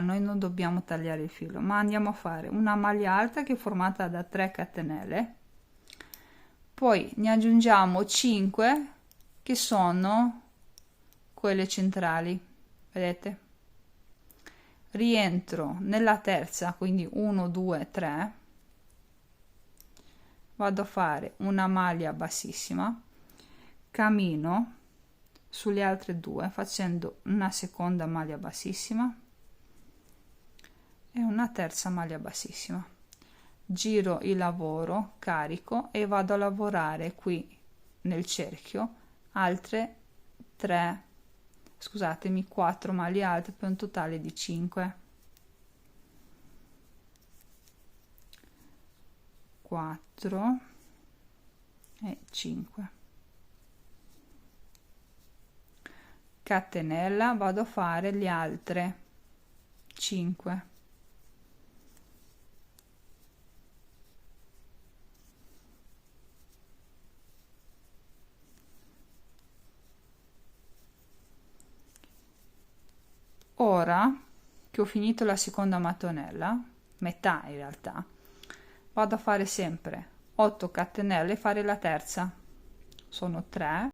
noi non dobbiamo tagliare il filo, ma andiamo a fare una maglia alta che è formata da 3 catenelle, poi ne aggiungiamo 5 che sono quelle centrali, vedete? Rientro nella terza, quindi 1 2 3, vado a fare una maglia bassissima, cammino sulle altre due facendo una seconda maglia bassissima e una terza maglia bassissima, giro il lavoro, carico e vado a lavorare qui nel cerchio altre 3, scusatemi, 4 maglie alte per un totale di 5. 4 e 5, catenella, vado a fare le altre 5, ora che ho finito la seconda mattonella, metà in realtà, vado a fare sempre 8 catenelle e fare la terza, sono 3,